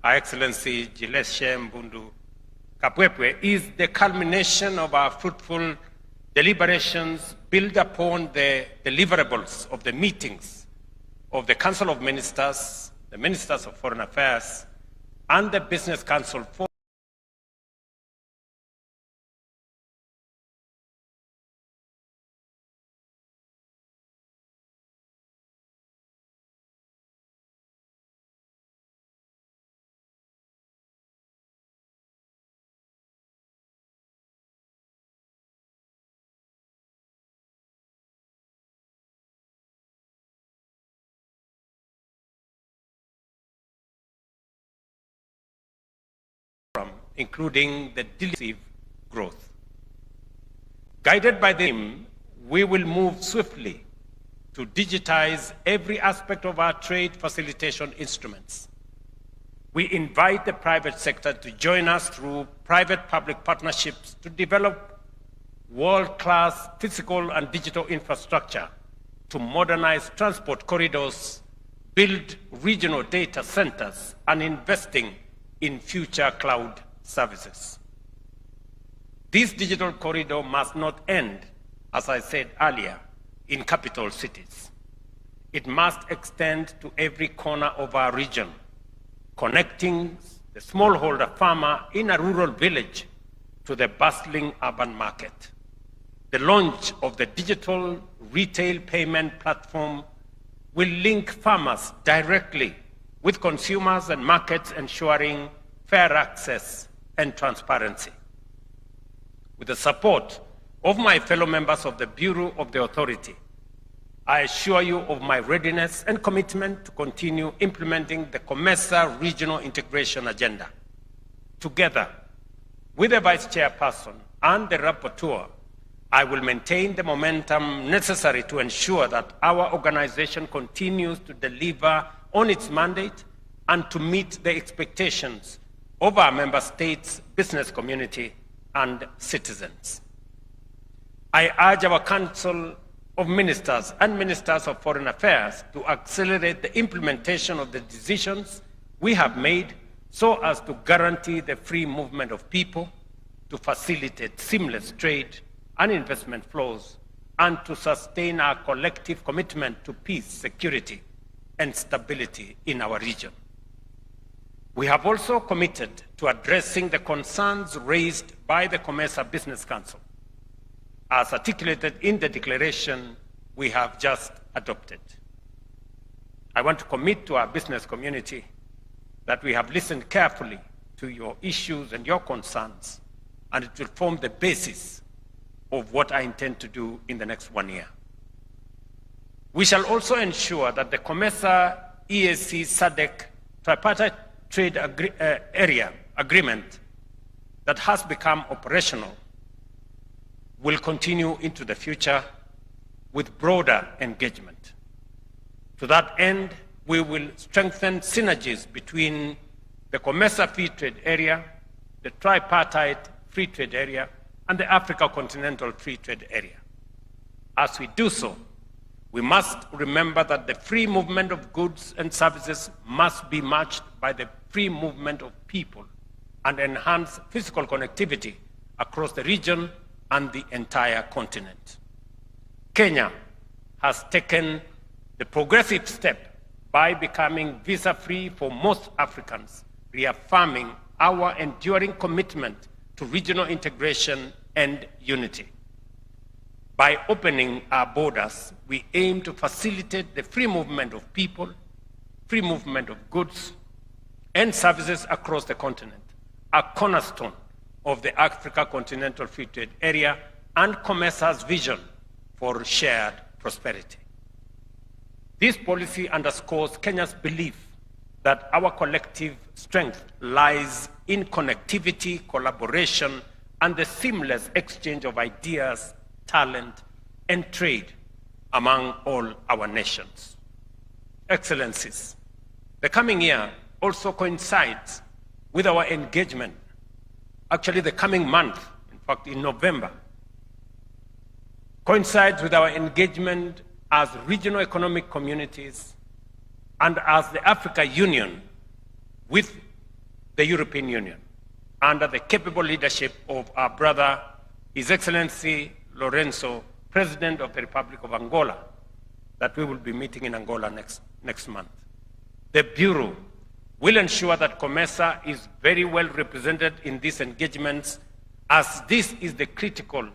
Her Excellency Gileshe Mbundu Kapwepwe, is the culmination of our fruitful deliberations built upon the deliverables of the meetings of the Council of Ministers, the Ministers of Foreign Affairs, and the Business Council for including the decisive growth. Guided by them, we will move swiftly to digitize every aspect of our trade facilitation instruments. We invite the private sector to join us through private-public partnerships to develop world-class physical and digital infrastructure to modernize transport corridors, build regional data centers, and investing in future cloud services. This digital corridor must not end, as I said earlier, in capital cities. It must extend to every corner of our region, connecting the smallholder farmer in a rural village to the bustling urban market. The launch of the digital retail payment platform will link farmers directly with consumers and markets, ensuring fair access and transparency. With the support of my fellow members of the Bureau of the Authority, I assure you of my readiness and commitment to continue implementing the COMESA regional integration agenda. Together with the Vice Chairperson and the Rapporteur, I will maintain the momentum necessary to ensure that our organization continues to deliver on its mandate and to meet the expectations of our member states, business community, and citizens. I urge our Council of Ministers and Ministers of Foreign Affairs to accelerate the implementation of the decisions we have made so as to guarantee the free movement of people, to facilitate seamless trade and investment flows, and to sustain our collective commitment to peace, security, and stability in our region. We have also committed to addressing the concerns raised by the COMESA Business Council, as articulated in the declaration we have just adopted. I want to commit to our business community that we have listened carefully to your issues and your concerns, and it will form the basis of what I intend to do in the next 1 year. We shall also ensure that the COMESA EAC SADC tripartite trade area agreement that has become operational will continue into the future with broader engagement. To that end, we will strengthen synergies between the COMESA Free Trade Area, the Tripartite Free Trade Area, and the Africa Continental Free Trade Area. As we do so, we must remember that the free movement of goods and services must be matched by the free movement of people and enhance physical connectivity across the region and the entire continent. Kenya has taken the progressive step by becoming visa-free for most Africans, reaffirming our enduring commitment to regional integration and unity. By opening our borders, we aim to facilitate the free movement of people, free movement of goods and services across the continent, a cornerstone of the Africa Continental Free Trade Area and COMESA's vision for shared prosperity. This policy underscores Kenya's belief that our collective strength lies in connectivity, collaboration, and the seamless exchange of ideas, talent, and trade among all our nations. Excellencies, the coming year also coincides with our engagement, actually the coming month, in fact in November, coincides with our engagement as regional economic communities and as the Africa Union with the European Union, under the capable leadership of our brother, His Excellency Lorenzo, President of the Republic of Angola, that we will be meeting in Angola next month. The Bureau will ensure that COMESA is very well represented in these engagements, as this is the critical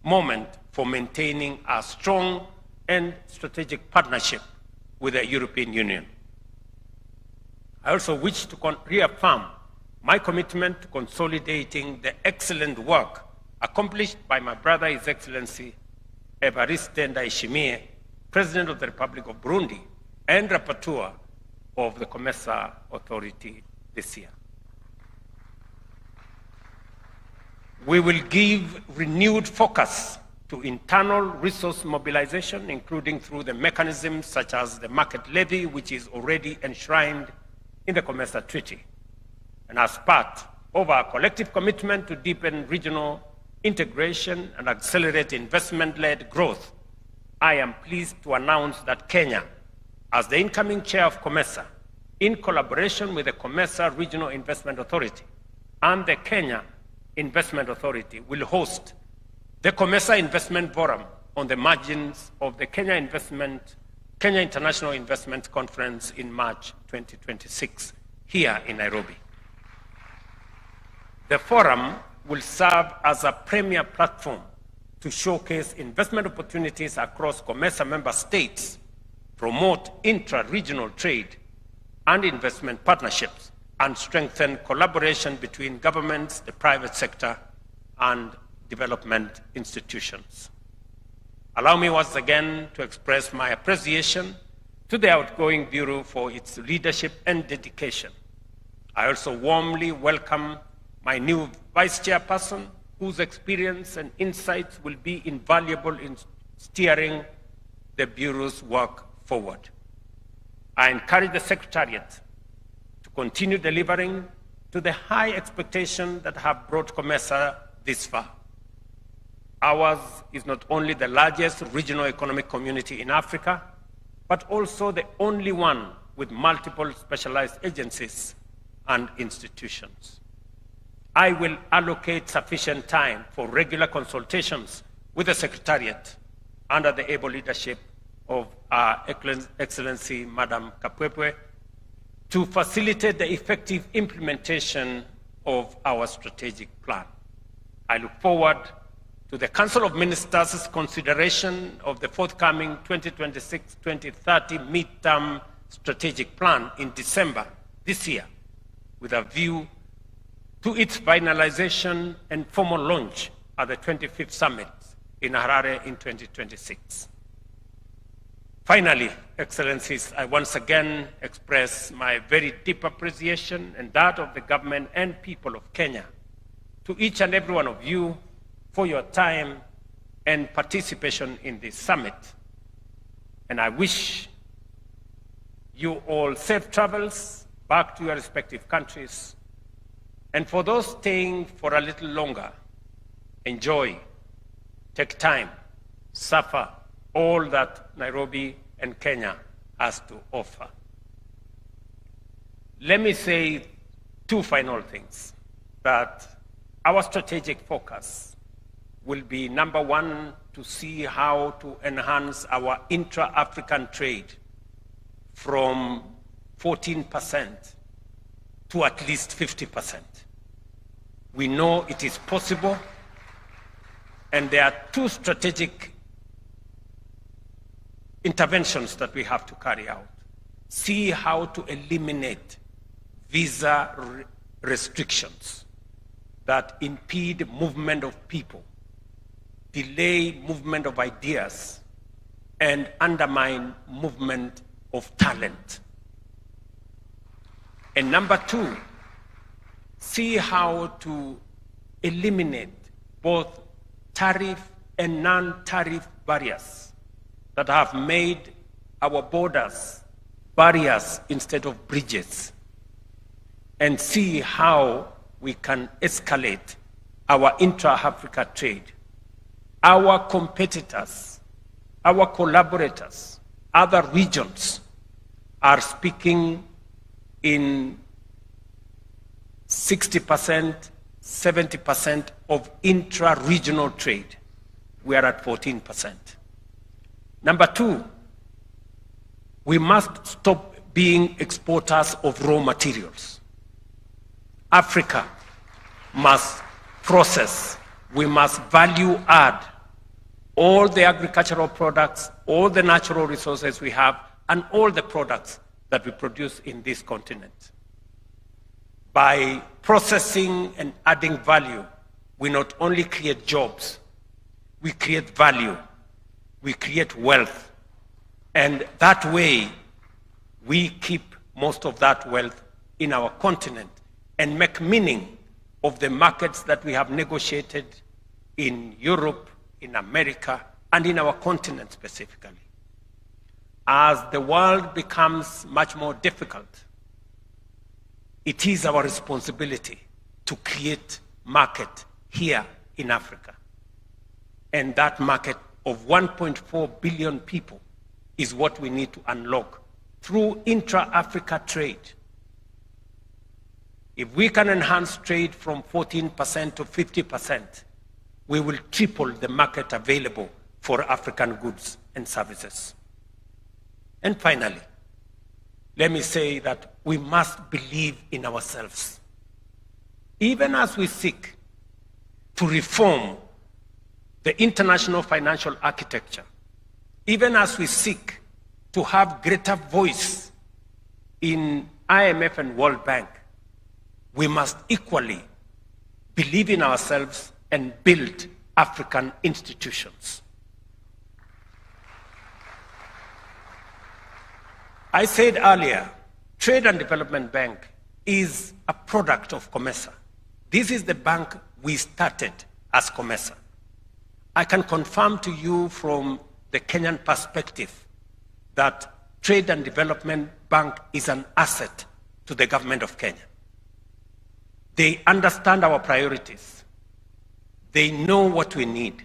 moment for maintaining a strong and strategic partnership with the European Union. I also wish to reaffirm my commitment to consolidating the excellent work accomplished by my brother, His Excellency Evariste Ndayishimiye, President of the Republic of Burundi and Rapporteur of the COMESA Authority this year. We will give renewed focus to internal resource mobilization, including through the mechanisms such as the market levy, which is already enshrined in the COMESA Treaty. And as part of our collective commitment to deepen regional integration and accelerate investment-led growth, I am pleased to announce that Kenya, as the incoming chair of COMESA, in collaboration with the COMESA Regional Investment Authority and the Kenya Investment Authority, will host the COMESA Investment Forum on the margins of the Kenya International Investment Conference in March 2026 here in Nairobi. The forum will serve as a premier platform to showcase investment opportunities across COMESA member states, promote intra-regional trade and investment partnerships, and strengthen collaboration between governments, the private sector, and development institutions. Allow me once again to express my appreciation to the outgoing Bureau for its leadership and dedication. I also warmly welcome my new Vice Chairperson, whose experience and insights will be invaluable in steering the Bureau's work forward. I encourage the Secretariat to continue delivering to the high expectations that have brought COMESA this far. Ours is not only the largest regional economic community in Africa, but also the only one with multiple specialized agencies and institutions. I will allocate sufficient time for regular consultations with the Secretariat under the able leadership of our Excellency, Madam Kapwepwe, to facilitate the effective implementation of our strategic plan. I look forward to the Council of Ministers' consideration of the forthcoming 2026-2030 midterm strategic plan in December this year, with a view to its finalization and formal launch at the 25th Summit in Harare in 2026. Finally, Excellencies, I once again express my very deep appreciation and that of the government and people of Kenya to each and every one of you for your time and participation in this summit. And I wish you all safe travels back to your respective countries. And for those staying for a little longer, enjoy, take time, suffer all that Nairobi and Kenya has to offer. Let me say two final things. That our strategic focus will be, number one, to see how to enhance our intra-African trade from 14% to at least 50%. We know it is possible, and there are two strategic interventions that we have to carry out. See how to eliminate visa restrictions that impede movement of people, delay movement of ideas, and undermine movement of talent. And number two, see how to eliminate both tariff and non-tariff barriers that have made our borders barriers instead of bridges, and see how we can escalate our intra-Africa trade. Our competitors, our collaborators, other regions are speaking in 60%, 70% of intra-regional trade. We are at 14%. Number two, we must stop being exporters of raw materials. Africa must process, we must value add all the agricultural products, all the natural resources we have, and all the products that we produce in this continent. By processing and adding value, we not only create jobs, we create value, we create wealth, and that way we keep most of that wealth in our continent and make meaning of the markets that we have negotiated in Europe, in America, and in our continent specifically. As the world becomes much more difficult, it is our responsibility to create market here in Africa. And that market of 1.4 billion people is what we need to unlock through intra-Africa trade. If we can enhance trade from 14% to 50%, we will triple the market available for African goods and services. And finally, let me say that we must believe in ourselves. Even as we seek to reform the international financial architecture, even as we seek to have greater voice in IMF and World Bank, we must equally believe in ourselves and build African institutions. I said earlier, Trade and Development Bank is a product of COMESA. This is the bank we started as COMESA. I can confirm to you from the Kenyan perspective that Trade and Development Bank is an asset to the government of Kenya. They understand our priorities. They know what we need.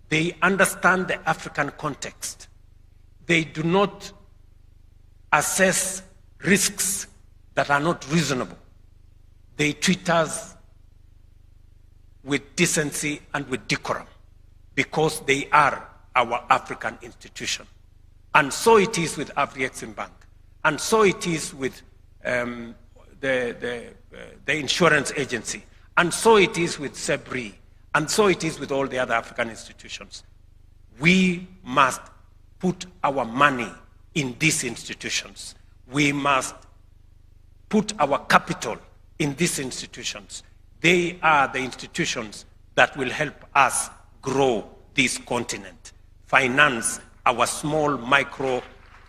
They understand the African context. They do not assess risks that are not reasonable. They treat us with decency and with decorum because they are our African institution. And so it is with Afrexim Bank. And so it is with the insurance agency. And so it is with SEBRI. And so it is with all the other African institutions. We must put our money in these institutions. We must put our capital in these institutions. They are the institutions that will help us grow this continent, finance our small micro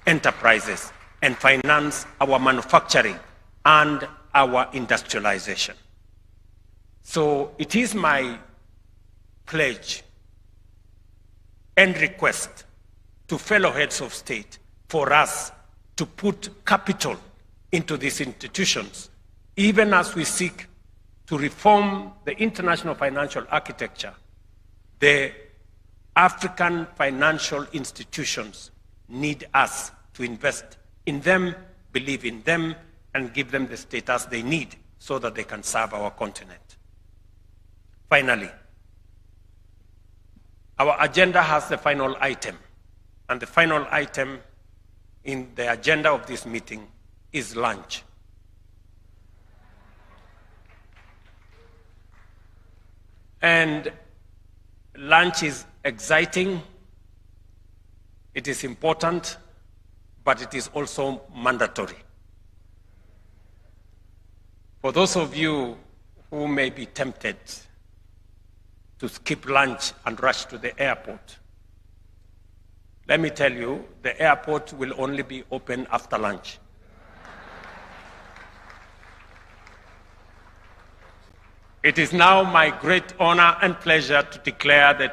enterprises, and finance our manufacturing and our industrialization. So it is my pledge and request to fellow heads of state for us to put capital into these institutions, even as we seek to reform the international financial architecture. The African financial institutions need us to invest in them, believe in them, and give them the status they need so that they can serve our continent. Finally, our agenda has the final item, and the final item in the agenda of this meeting is lunch. And lunch is exciting, it is important, but it is also mandatory. For those of you who may be tempted to skip lunch and rush to the airport, let me tell you, the airport will only be open after lunch. It is now my great honor and pleasure to declare the